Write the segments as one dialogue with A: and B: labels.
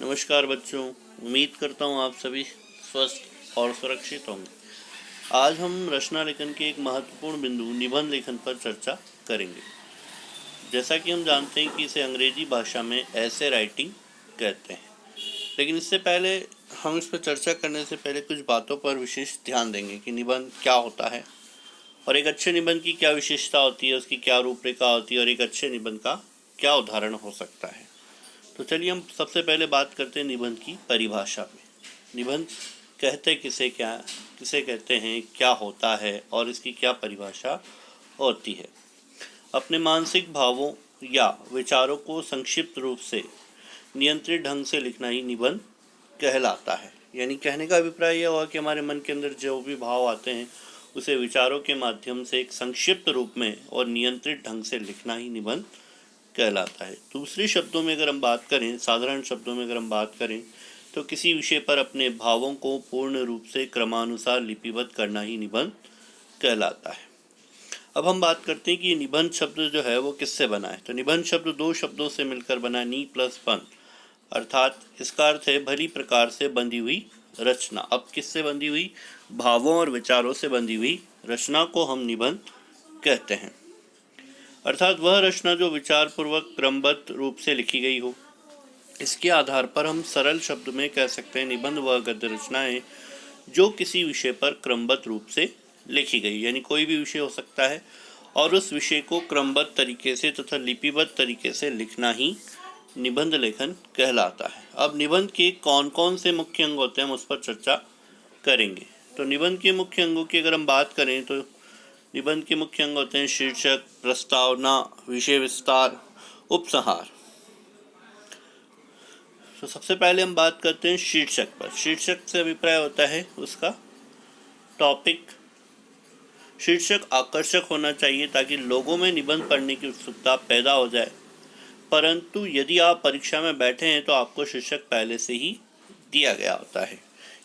A: नमस्कार बच्चों, उम्मीद करता हूँ आप सभी स्वस्थ और सुरक्षित होंगे। आज हम रचना लेखन के एक महत्वपूर्ण बिंदु निबंध लेखन पर चर्चा करेंगे। जैसा कि हम जानते हैं कि इसे अंग्रेजी भाषा में ऐसे राइटिंग कहते हैं, लेकिन इससे पहले हम इस पर चर्चा करने से पहले कुछ बातों पर विशेष ध्यान देंगे कि निबंध क्या होता है और एक अच्छे निबंध की क्या विशेषता होती है, उसकी क्या रूपरेखा होती है और एक अच्छे निबंध का क्या उदाहरण हो सकता है। तो चलिए हम सबसे पहले बात करते हैं निबंध की परिभाषा में। निबंध किसे कहते हैं, क्या होता है और इसकी क्या परिभाषा होती है। अपने मानसिक भावों या विचारों को संक्षिप्त रूप से नियंत्रित ढंग से लिखना ही निबंध कहलाता है। यानी कहने का अभिप्राय यह हुआ कि हमारे मन के अंदर जो भी भाव आते हैं उसे विचारों के माध्यम से एक संक्षिप्त रूप में और नियंत्रित ढंग से लिखना ही निबंध कहलाता है। दूसरे शब्दों में अगर हम बात करें, साधारण शब्दों में अगर हम बात करें, तो किसी विषय पर अपने भावों को पूर्ण रूप से क्रमानुसार लिपिबद्ध करना ही निबंध कहलाता है। अब हम बात करते हैं कि ये निबंध शब्द जो है वो किससे बना है। तो निबंध शब्द दो शब्दों से मिलकर बना, नी प्लस बंध, अर्थात इसका अर्थ है भली प्रकार से बंधी हुई रचना। अब किससे बंधी हुई? भावों और विचारों से बंधी हुई रचना को हम निबंध कहते हैं। अर्थात वह रचना जो विचारपूर्वक क्रमबद्ध रूप से लिखी गई हो। इसके आधार पर हम सरल शब्द में कह सकते हैं निबंध वह गद्य रचना है जो किसी विषय पर क्रमबद्ध रूप से लिखी गई। यानी कोई भी विषय हो सकता है और उस विषय को क्रमबद्ध तरीके से तथा लिपिबद्ध तरीके से लिखना ही निबंध लेखन कहलाता है। अब निबंध के कौन कौन से मुख्य अंग होते हैं हम उस पर चर्चा करेंगे। तो निबंध के मुख्य अंगों की अगर हम बात करें तो निबंध के मुख्य अंग होते हैं शीर्षक, प्रस्तावना, विषय विस्तार, उपसंहार। तो सबसे पहले हम बात करते हैं शीर्षक पर। शीर्षक से अभिप्राय होता है उसका टॉपिक। शीर्षक आकर्षक होना चाहिए ताकि लोगों में निबंध पढ़ने की उत्सुकता पैदा हो जाए। परंतु यदि आप परीक्षा में बैठे हैं तो आपको शीर्षक पहले से ही दिया गया होता है।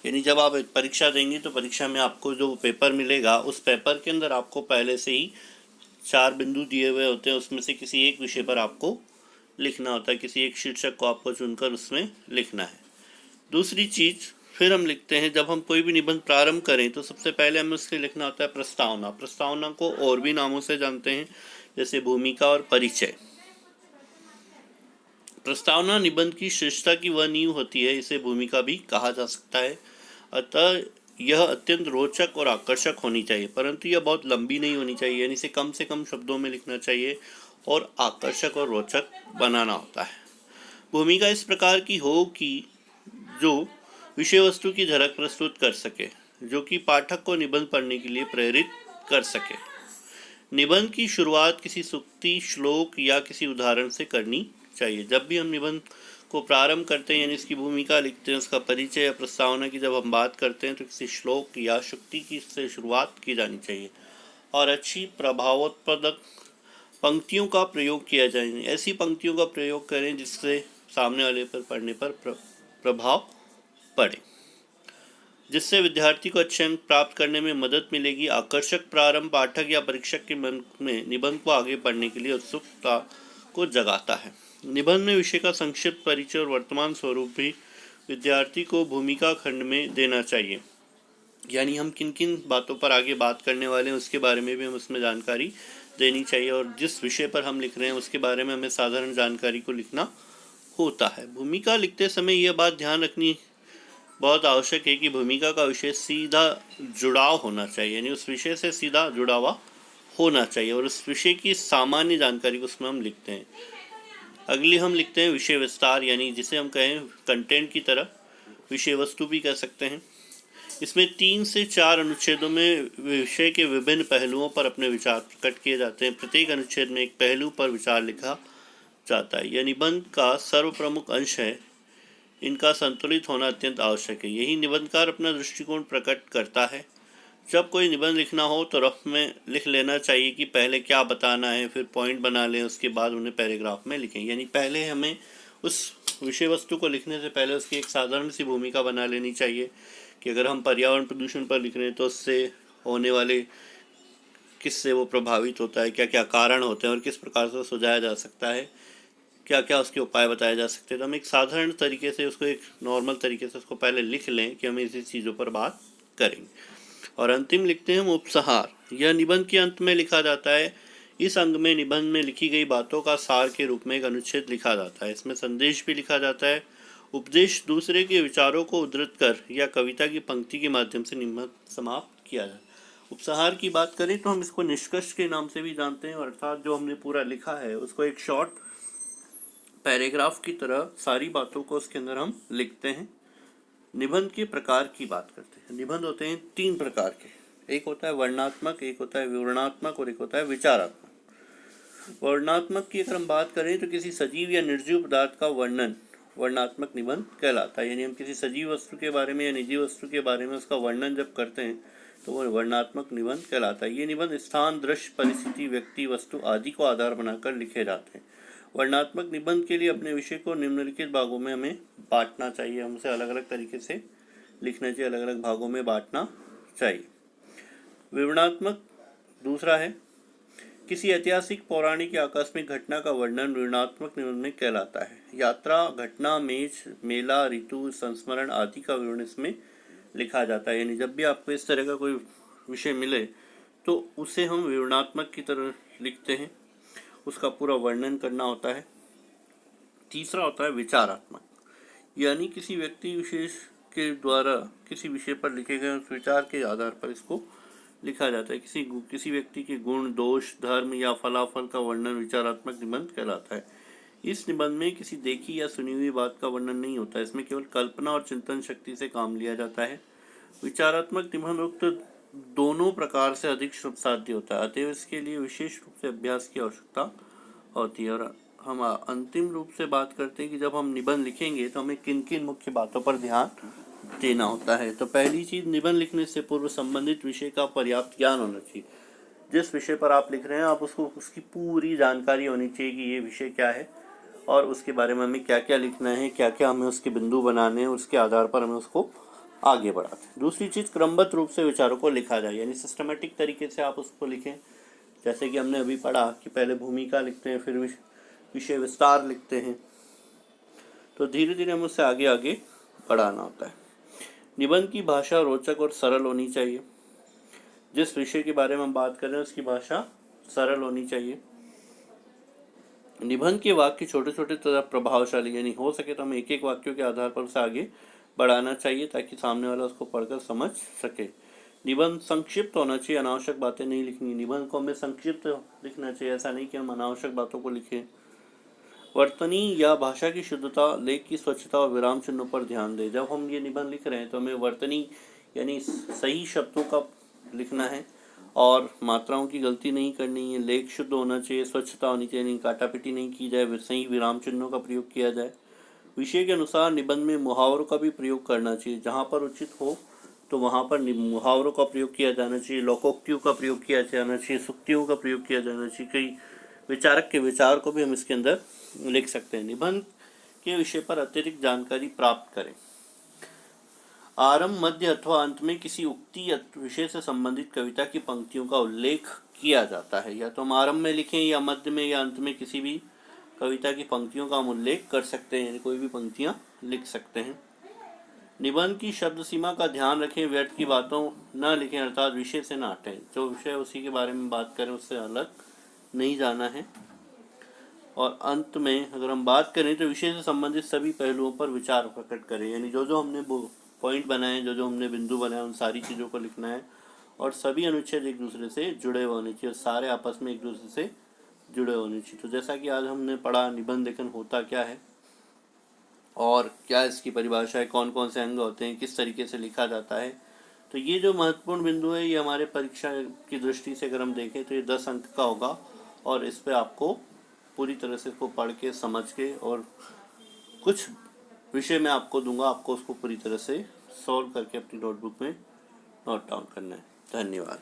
A: यानी जब आप एक परीक्षा देंगे तो परीक्षा में आपको जो पेपर मिलेगा उस पेपर के अंदर आपको पहले से ही 4 बिंदु दिए हुए होते हैं। उसमें से किसी एक विषय पर आपको लिखना होता है, किसी एक शीर्षक को आपको चुनकर उसमें लिखना है। दूसरी चीज़ फिर हम लिखते हैं, जब हम कोई भी निबंध प्रारंभ करें तो सबसे पहले हमें उसके लिखना होता है प्रस्तावना। प्रस्तावना को और भी नामों से जानते हैं, जैसे भूमिका और परिचय। प्रस्तावना निबंध की श्रेष्ठता की वह नींव होती है, इसे भूमिका भी कहा जा सकता है। अतः यह अत्यंत रोचक और आकर्षक होनी चाहिए, परंतु यह बहुत लंबी नहीं होनी चाहिए। यानी इसे कम से कम शब्दों में लिखना चाहिए और आकर्षक और रोचक बनाना होता है। भूमिका इस प्रकार की हो कि जो विषय वस्तु की झलक प्रस्तुत कर सके, जो कि पाठक को निबंध पढ़ने के लिए प्रेरित कर सके। निबंध की शुरुआत किसी सूक्ति, श्लोक या किसी उदाहरण से करनी चाहिए। जब भी हम निबंध को प्रारंभ करते हैं यानी इसकी भूमिका लिखते हैं, उसका परिचय या प्रस्तावना की जब हम बात करते हैं तो किसी श्लोक या शुक्ति की से शुरुआत की जानी चाहिए और अच्छी प्रभावोत्पादक पंक्तियों का प्रयोग किया जाए। ऐसी पंक्तियों का प्रयोग करें जिससे सामने वाले पर पढ़ने पर प्रभाव पड़े, जिससे विद्यार्थी को अच्छे अंक प्राप्त करने में मदद मिलेगी। आकर्षक प्रारंभ पाठक या परीक्षक के मन में निबंध को आगे पढ़ने के लिए उत्सुकता को जगाता है। निबंध में विषय का संक्षिप्त परिचय और वर्तमान स्वरूप भी विद्यार्थी को भूमिका खंड में देना चाहिए। यानी हम किन किन बातों पर आगे बात करने वाले हैं उसके बारे में भी हम उसमें जानकारी देनी चाहिए और जिस विषय पर हम लिख रहे हैं उसके बारे में हमें साधारण जानकारी को लिखना होता है। भूमिका लिखते समय यह बात ध्यान रखनी बहुत आवश्यक है कि भूमिका का विषय सीधा जुड़ाव होना चाहिए, यानी उस विषय से सीधा जुड़ा हुआ होना चाहिए और उस विषय की सामान्य जानकारी को उसमें हम लिखते हैं। अगली हम लिखते हैं विषय विस्तार, यानी जिसे हम कहें कंटेंट की तरह विषय वस्तु भी कह सकते हैं। इसमें 3 से 4 अनुच्छेदों में विषय के विभिन्न पहलुओं पर अपने विचार प्रकट किए जाते हैं। प्रत्येक अनुच्छेद में एक पहलू पर विचार लिखा जाता है। यह निबंध का सर्वप्रमुख अंश है। इनका संतुलित होना अत्यंत आवश्यक है। यही निबंधकार अपना दृष्टिकोण प्रकट करता है। जब कोई निबंध लिखना हो तो रफ में लिख लेना चाहिए कि पहले क्या बताना है, फिर पॉइंट बना लें, उसके बाद उन्हें पैराग्राफ में लिखें। यानी पहले हमें उस विषय वस्तु को लिखने से पहले उसकी एक साधारण सी भूमिका बना लेनी चाहिए कि अगर हम पर्यावरण प्रदूषण पर लिख रहे हैं तो उससे होने वाले किससे वो प्रभावित होता है, क्या क्या कारण होते हैं और किस प्रकार से सुझाया जा सकता है, क्या क्या उसके उपाय बताए जा सकते हैं। तो हम एक साधारण तरीके से उसको, एक नॉर्मल तरीके से उसको पहले लिख लें कि हम इसी चीज़ों पर बात करेंगे। और अंतिम लिखते हैं हम उपसंहार। यह निबंध के अंत में लिखा जाता है। इस अंग में निबंध में लिखी गई बातों का सार के रूप में एक अनुच्छेद लिखा जाता है। इसमें संदेश भी लिखा जाता है। उपदेश दूसरे के विचारों को उद्धृत कर या कविता की पंक्ति के माध्यम से निबंध समाप्त किया जाता है। उपसंहार की बात करें तो हम इसको निष्कर्ष के नाम से भी जानते हैं, अर्थात जो हमने पूरा लिखा है उसको एक शॉर्ट पैराग्राफ की तरह सारी बातों को उसके अंदर हम लिखते हैं। निबंध के प्रकार की बात करते हैं। निबंध होते हैं 3 प्रकार के, एक होता है वर्णनात्मक, एक होता है विवरणात्मक और एक होता है विचारात्मक। वर्णनात्मक की अगर हम बात करें तो किसी सजीव या निर्जीव पदार्थ का वर्णन वर्णनात्मक निबंध कहलाता है। यानी हम किसी सजीव वस्तु के बारे में या निजी वस्तु के बारे में उसका वर्णन जब करते हैं तो वो वर्णनात्मक निबंध कहलाता है। ये निबंध स्थान, दृश्य, परिस्थिति, व्यक्ति, वस्तु आदि को आधार बनाकर लिखे जाते हैं। वर्णनात्मक निबंध के लिए अपने विषय को निम्नलिखित भागों में हमें बांटना चाहिए। हम उसे अलग अलग तरीके से लिखना चाहिए, अलग अलग भागों में बांटना चाहिए। विवरणात्मक दूसरा है, किसी ऐतिहासिक, पौराणिक या आकस्मिक घटना का वर्णन विवरणात्मक निबंध में कहलाता है। यात्रा, घटना, मेज, मेला, ऋतु, संस्मरण आदि का विवरण इसमें लिखा जाता है। यानी जब भी आपको इस तरह का कोई विषय मिले तो उसे हम विवरणात्मक की तरह लिखते हैं, उसका पूरा वर्णन करना होता है। तीसरा होता है विचारात्मक, यानी किसी व्यक्ति विशेष के द्वारा किसी विषय पर लिखे गए उस विचार के आधार पर इसको लिखा जाता है। किसी व्यक्ति के गुण, दोष, धर्म या फलाफल का वर्णन विचारात्मक निबंध कहलाता है। इस निबंध में किसी देखी या सुनी हुई बात का वर्णन नहीं होता है, इसमें केवल कल्पना और चिंतन शक्ति से काम लिया जाता है। विचारात्मक निबंध उक्त दोनों प्रकार से अधिक साध्य होता है, अतएव इसके लिए विशेष रूप से अभ्यास की आवश्यकता होती है। और हम अंतिम रूप से बात करते हैं कि जब हम निबंध लिखेंगे तो हमें किन किन मुख्य बातों पर ध्यान देना होता है। तो पहली चीज़, निबंध लिखने से पूर्व संबंधित विषय का पर्याप्त ज्ञान होना चाहिए। जिस विषय पर आप लिख रहे हैं आप उसको उसकी पूरी जानकारी होनी चाहिए कि ये विषय क्या है और उसके बारे में हमें क्या क्या लिखना है, क्या क्या हमें उसके बिंदु बनाने हैं, उसके आधार पर हमें उसको आगे बढ़ाते हैं। दूसरी चीज़, क्रमबद्ध रूप से विचारों को लिखा जाए, यानी सिस्टमेटिक तरीके से आप उसको लिखें। जैसे कि हमने अभी पढ़ा कि पहले भूमिका लिखते हैं, फिर विषय विस्तार लिखते हैं, तो धीरे धीरे हमें उससे आगे आगे बढ़ाना होता है। निबंध की भाषा रोचक और सरल होनी चाहिए। जिस विषय के बारे में हम बात कर रहे हैं उसकी भाषा सरल होनी चाहिए। निबंध के वाक्य छोटे छोटे तथा प्रभावशाली, यानी हो सके तो हमें एक एक वाक्यों के आधार पर उसे आगे बढ़ाना चाहिए ताकि सामने वाला उसको पढ़कर समझ सके। निबंध संक्षिप्त होना चाहिए, अनावश्यक बातें नहीं लिखनी। निबंध को हमें संक्षिप्त लिखना चाहिए, ऐसा नहीं कि हम अनावश्यक बातों को लिखें। वर्तनी या भाषा की शुद्धता, लेख की स्वच्छता और विराम चिन्हों पर ध्यान दें। जब हम ये निबंध लिख रहे हैं तो हमें वर्तनी यानी सही शब्दों का लिखना है और मात्राओं की गलती नहीं करनी है। लेख शुद्ध होना चाहिए, स्वच्छता होनी चाहिए, नहीं काटापिटी नहीं की जाए, सही विराम चिन्हों का प्रयोग किया जाए। विषय के अनुसार निबंध में मुहावरों का भी प्रयोग करना चाहिए, जहाँ पर उचित हो तो वहाँ पर मुहावरों का प्रयोग किया जाना चाहिए, लोकोक्तियों का प्रयोग किया जाना चाहिए, सूक्तियों का प्रयोग किया जाना चाहिए। कई विचारक के विचार को भी हम इसके अंदर लिख सकते हैं। निबंध के विषय पर अतिरिक्त जानकारी प्राप्त करें। आरंभ, मध्य अथवा अंत में किसी उक्ति या विषय से संबंधित कविता की पंक्तियों का उल्लेख किया जाता है। या तो हम आरंभ में लिखें या मध्य में या अंत में किसी भी कविता की पंक्तियों का हम उल्लेख कर सकते हैं, यानी कोई भी पंक्तियां लिख सकते हैं। निबंध की शब्द सीमा का ध्यान रखें, व्यर्थ की बातों न लिखें, अर्थात विषय से ना हटें। जो विषय उसी के बारे में बात करें उससे अलग नहीं जाना है। और अंत में अगर हम बात करें तो विषय से संबंधित सभी पहलुओं पर विचार प्रकट करें, यानी जो जो हमने पॉइंट बनाए, जो जो हमने बिंदु बनाए, उन सारी चीज़ों को लिखना है। और सभी अनुच्छेद एक दूसरे से जुड़े हुए होने चाहिए और सारे आपस में एक दूसरे से जुड़े होने चाहिए। तो जैसा कि आज हमने पढ़ा निबंध लेखन होता क्या है और क्या इसकी परिभाषा है, कौन कौन से अंग होते हैं, किस तरीके से लिखा जाता है, तो ये जो महत्वपूर्ण बिंदु है ये हमारे परीक्षा की दृष्टि से अगर हम देखें तो ये 10 अंक का होगा। और इस पर आपको पूरी तरह से इसको पढ़ के समझ के, और कुछ विषय मैं आपको दूंगा, आपको उसको पूरी तरह से सॉल्व करके अपनी नोटबुक में नोट डाउन करना है। धन्यवाद।